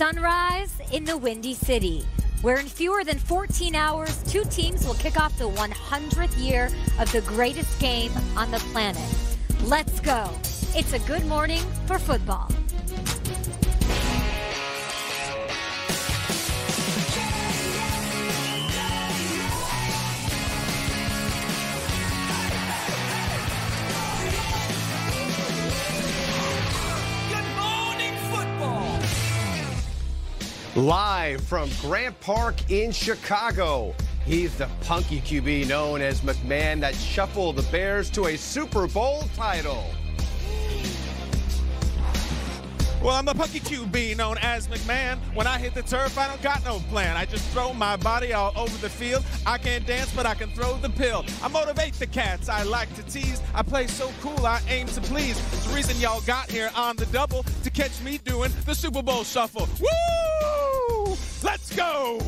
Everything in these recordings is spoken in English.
sunrise in the Windy City, where in fewer than 14 hours, two teams will kick off the 100th year of the greatest game on the planet. Let's go. It's a good morning for football. Live from Grant Park in Chicago, he's the punky QB known as McMahon that shuffled the Bears to a Super Bowl title. Well, I'm the punky QB known as McMahon. When I hit the turf, I don't got no plan. I just throw my body all over the field. I can't dance, but I can throw the pill. I motivate the cats. I like to tease. I play so cool, I aim to please. It's the reason y'all got here on the double to catch me doing the Super Bowl shuffle. Woo! Let's go!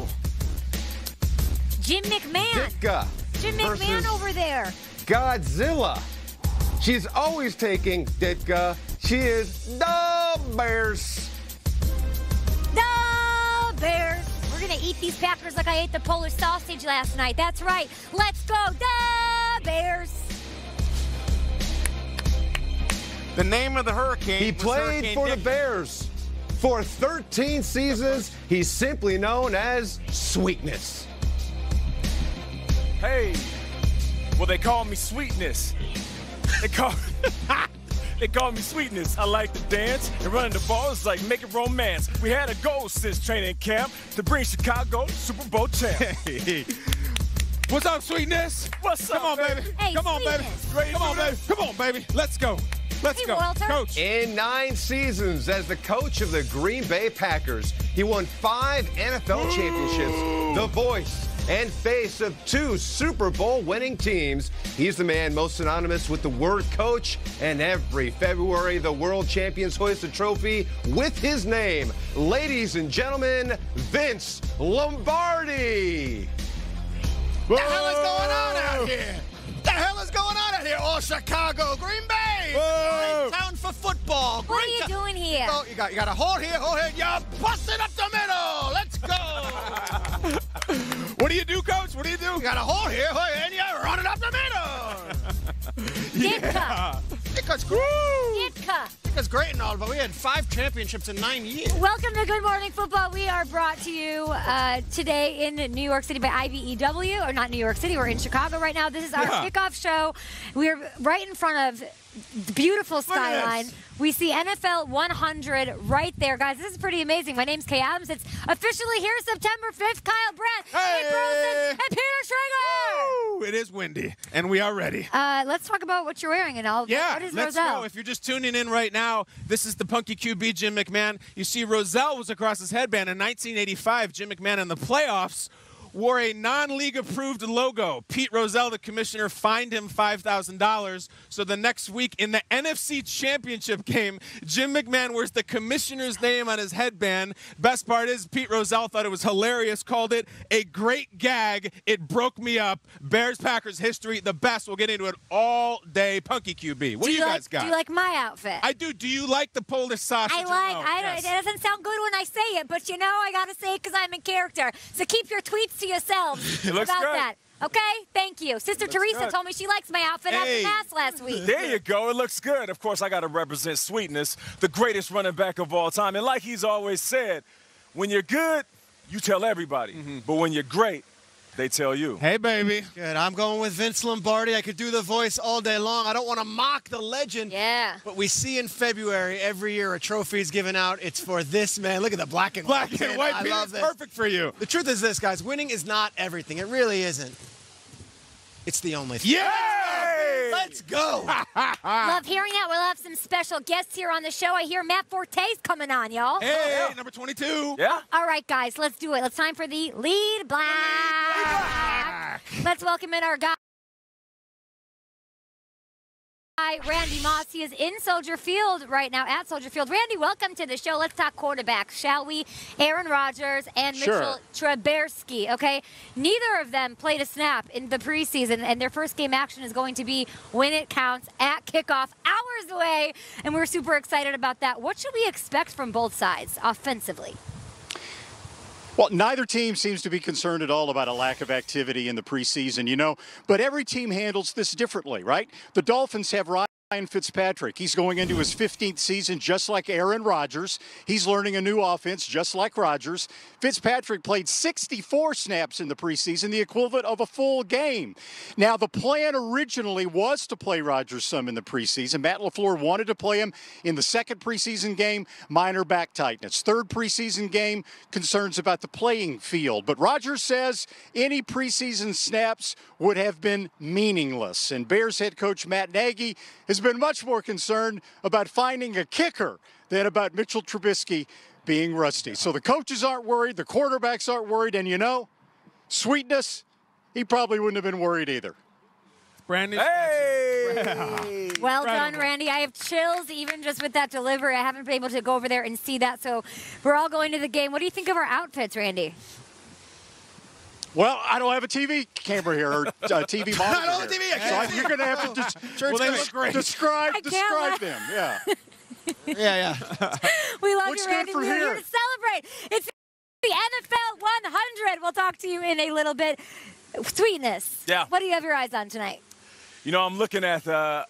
Jim McMahon. Ditka Jim McMahon over there. Godzilla. She's always taking Ditka. She is the Bears. The Bears. We're going to eat these Packers like I ate the Polish sausage last night. That's right. Let's go, the Bears. The name of the hurricane. He played for the Bears for 13 seasons. He's simply known as Sweetness. Hey, well, they call me Sweetness. They call me Sweetness. I like to dance and running the ball is like making romance. We had a goal since training camp to bring Chicago Super Bowl champ. Hey. What's up, Sweetness? What's Come up, on, baby. Hey, Come on, baby. Sweetness. Come on, baby. Come on, baby. Let's go. Let's Hey, go. Walter. Coach. In 9 seasons as the coach of the Green Bay Packers, he won 5 NFL championships, the voice and face of 2 Super Bowl winning teams. He's the man most synonymous with the word coach, and every February, the world champions hoist a trophy with his name. Ladies and gentlemen, Vince Lombardi. What the hell is going on out here? The hell is going on out here? Oh, Chicago, Green Bay. Whoa. Great town for football. What are Great you doing here? You got a hole here, you're busting up the middle. Let's go. What do you do, Coach? What do you do? You got a hole here, and you're running up the middle. Ditka. Because great. Ditka. It's great and all, but we had 5 championships in 9 years. Welcome to Good Morning Football. We are brought to you today in New York City by IBEW, or not New York City. We're in Chicago right now. This is our kickoff show. We're right in front of the beautiful skyline. We see NFL 100 right there. Guys, this is pretty amazing. My name's Kay Adams. It's officially here September 5th. Kyle Brandt, Nate Burleson, and Peter Schrager. Woo! It is windy, and we are ready. Let's talk about what you're wearing and all. Yeah, what is let's Roselle? go. If you're just tuning in right now, this is the punky QB, Jim McMahon. You see Roselle was across his headband in 1985. Jim McMahon in the playoffs wore a non-league approved logo. Pete Rozelle, the commissioner, fined him $5,000. So the next week in the NFC Championship game, Jim McMahon wears the commissioner's name on his headband. Best part is Pete Rozelle thought it was hilarious, called it a great gag. It broke me up. Bears-Packers history, the best. We'll get into it all day. Punky QB. What do you guys got? Do you like my outfit? I do. Do you like the Polish sausage? It doesn't sound good when I say it, but you know I gotta say it because I'm in character. So keep your tweets to yourselves It looks about good. that. Okay? Thank you. Sister Teresa good. told me she likes my outfit after Mass last week. There you go. It looks good. Of course, I got to represent Sweetness, the greatest running back of all time. And like he's always said, when you're good, you tell everybody. But when you're great, they tell you. Hey, baby. Good. I'm going with Vince Lombardi. I could do the voice all day long. I don't want to mock the legend. Yeah. But we see in February every year a trophy is given out. It's for this man. Look at the black and white. Black and white. I love this. Perfect for you. The truth is this, guys. Winning is not everything. It really isn't. It's the only thing. Yay! Let's go. Love hearing that. We'll have some special guests here on the show. I hear Matt Forte's coming on, y'all. Hey, number 22. Yeah? All right, guys, let's do it. It's time for the Lead Black. Let's welcome in our guy, Randy Moss. He is in Soldier Field right now, at Soldier Field. Randy, welcome to the show. Let's talk quarterbacks, shall we? Aaron Rodgers and Mitchell Trubisky, okay? Neither of them played a snap in the preseason, and their first game action is going to be when it counts at kickoff, hours away, and we're super excited about that. What should we expect from both sides offensively? Well, neither team seems to be concerned at all about a lack of activity in the preseason, but every team handles this differently, right? The Dolphins have Ryan Fitzpatrick. He's going into his 15th season just like Aaron Rodgers. He's learning a new offense just like Rodgers. Fitzpatrick played 64 snaps in the preseason, the equivalent of a full game. Now, the plan originally was to play Rodgers some in the preseason. Matt LaFleur wanted to play him in the second preseason game, minor back tightness. Third preseason game, concerns about the playing field. But Rodgers says any preseason snaps would have been meaningless. And Bears head coach Matt Nagy has been much more concerned about finding a kicker than about Mitchell Trubisky being rusty. So the coaches aren't worried, the quarterbacks aren't worried, and Sweetness, he probably wouldn't have been worried either. Brandon. Hey! Well done, Randy. I have chills even just with that delivery. I haven't been able to go over there and see that, so we're all going to the game. What do you think of our outfits, Randy? Well, I don't have a TV camera here, or TV monitor. I don't have a TV. So you're going to have to describe them. Yeah. Yeah. We love Looks you, Randy. good for We're here here. to celebrate. It's the NFL 100. We'll talk to you in a little bit. Sweetness. Yeah. What do you have your eyes on tonight? I'm looking at a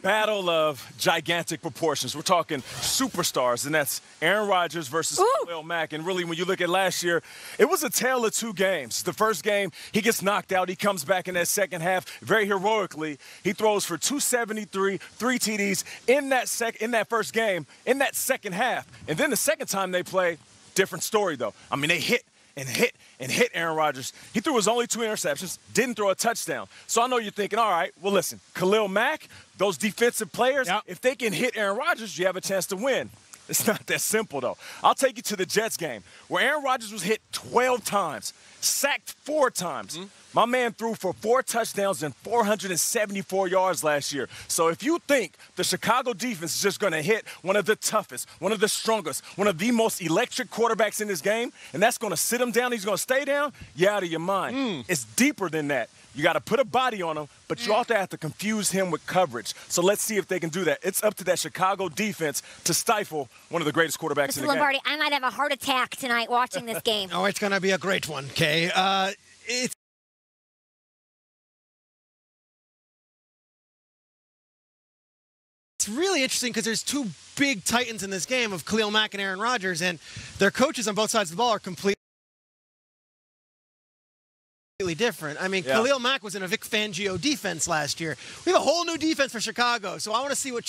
battle of gigantic proportions. We're talking superstars, and that's Aaron Rodgers versus Khalil Mack. And really, when you look at last year, it was a tale of two games. The first game, he gets knocked out. He comes back in that second half very heroically. He throws for 273, 3 TDs in that first game, in that second half. And then the second time they play, different story, though. I mean, they hit Aaron Rodgers. He threw his only 2 interceptions, didn't throw a touchdown. So I know you're thinking, all right, well, listen, Khalil Mack, those defensive players, if they can hit Aaron Rodgers, you have a chance to win. It's not that simple, though. I'll take you to the Jets game where Aaron Rodgers was hit 12 times, sacked 4 times. My man threw for 4 touchdowns and 474 yards last year. So if you think the Chicago defense is just going to hit one of the toughest, one of the strongest, one of the most electric quarterbacks in this game, and that's going to sit him down, he's going to stay down, you're out of your mind. It's deeper than that. You got to put a body on him, but you also have to confuse him with coverage. So let's see if they can do that. It's up to that Chicago defense to stifle one of the greatest quarterbacks in the Lombardi, game. I might have a heart attack tonight watching this game. Oh, it's going to be a great one, Kay. It's really interesting because there's 2 big titans in this game of Khalil Mack and Aaron Rodgers, and their coaches on both sides of the ball are completely different. I mean, Khalil Mack was in a Vic Fangio defense last year. We have a whole new defense for Chicago, so I want to see what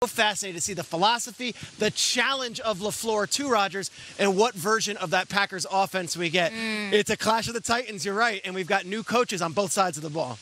fascinated to see the philosophy, the challenge of LaFleur to Rodgers, and what version of that Packers offense we get. It's a clash of the Titans, you're right, and we've got new coaches on both sides of the ball.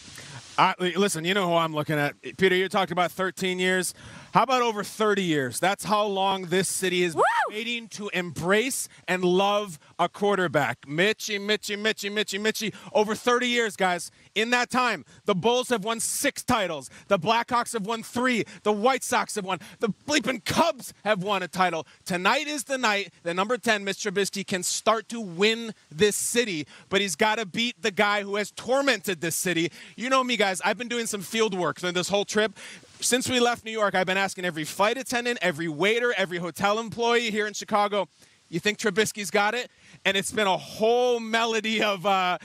Listen, you know who I'm looking at. Peter, you talked about 13 years. How about over 30 years? That's how long this city has been waiting to embrace and love a quarterback. Mitchie. Over 30 years, guys. In that time, the Bulls have won 6 titles. The Blackhawks have won 3. The White Sox have won. The bleeping Cubs have won a title. Tonight is the night that number 10, Mitch Trubisky, can start to win this city, but he's got to beat the guy who has tormented this city. You know me, guys. I've been doing some field work through this whole trip. Since we left New York, I've been asking every flight attendant, every waiter, every hotel employee here in Chicago, you think Trubisky's got it? And it's been a whole melody of, I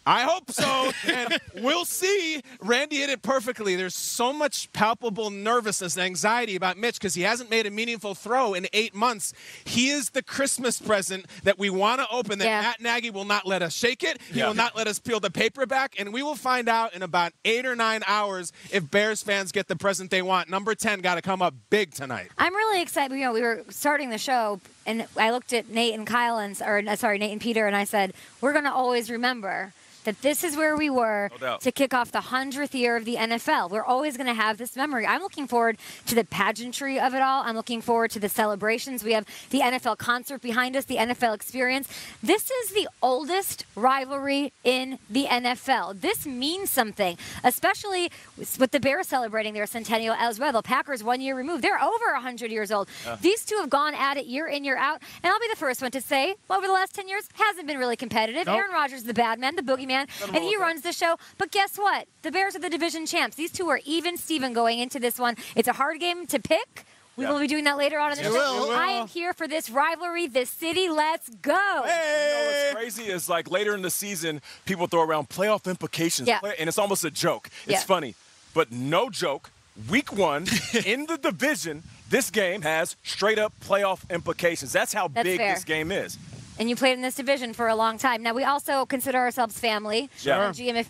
hope so, and we'll see. Randy hit it perfectly. There's so much palpable nervousness and anxiety about Mitch because he hasn't made a meaningful throw in 8 months. He is the Christmas present that we want to open, that Matt Nagy will not let us shake it. He will not let us peel the paper back, and we will find out in about 8 or 9 hours if Bears fans get the present they want. Number 10 got to come up big tonight. I'm really excited. We were starting the show, and I looked at Nate and Nate and Peter, and I said, we're going to always remember that this is where we were to kick off the 100th year of the NFL. We're always going to have this memory. I'm looking forward to the pageantry of it all. I'm looking forward to the celebrations. We have the NFL concert behind us, the NFL experience. This is the oldest rivalry in the NFL. This means something, especially with the Bears celebrating their centennial as well. The Packers 1 year removed. They're over 100 years old. These two have gone at it year in, year out. And I'll be the first one to say, over the last 10 years, hasn't been really competitive. Aaron Rodgers, the bad man, the boogeyman, man. And he runs the show. But guess what? The Bears are the division champs. These two are even Steven going into this one. It's a hard game to pick. We will be doing that later on in the show. I am here for this rivalry, this city. Let's go. Hey. You know what's crazy is like later in the season, people throw around playoff implications, and it's almost a joke. It's funny, but no joke. Week 1 in the division, this game has straight up playoff implications. That's how big this game is. And you played in this division for a long time. Now, we also consider ourselves family. Yeah. GMFB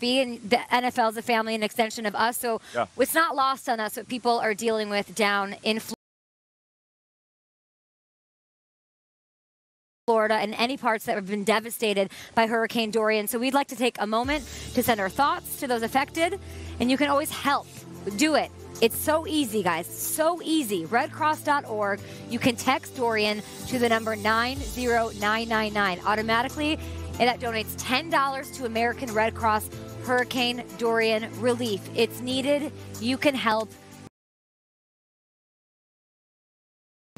and the NFL is a family, an extension of us. So it's not lost on us what people are dealing with down in Florida and any parts that have been devastated by Hurricane Dorian. So we'd like to take a moment to send our thoughts to those affected. And you can always help. Do it. It's so easy, guys. So easy. Redcross.org. You can text Dorian to the number 90999. Automatically, and that donates $10 to American Red Cross Hurricane Dorian relief. It's needed. You can help.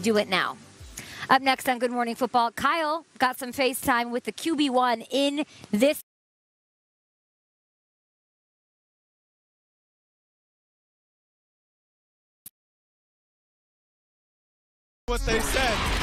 Do it now. Up next on Good Morning Football, Kyle got some FaceTime with the QB1 in this. What they said.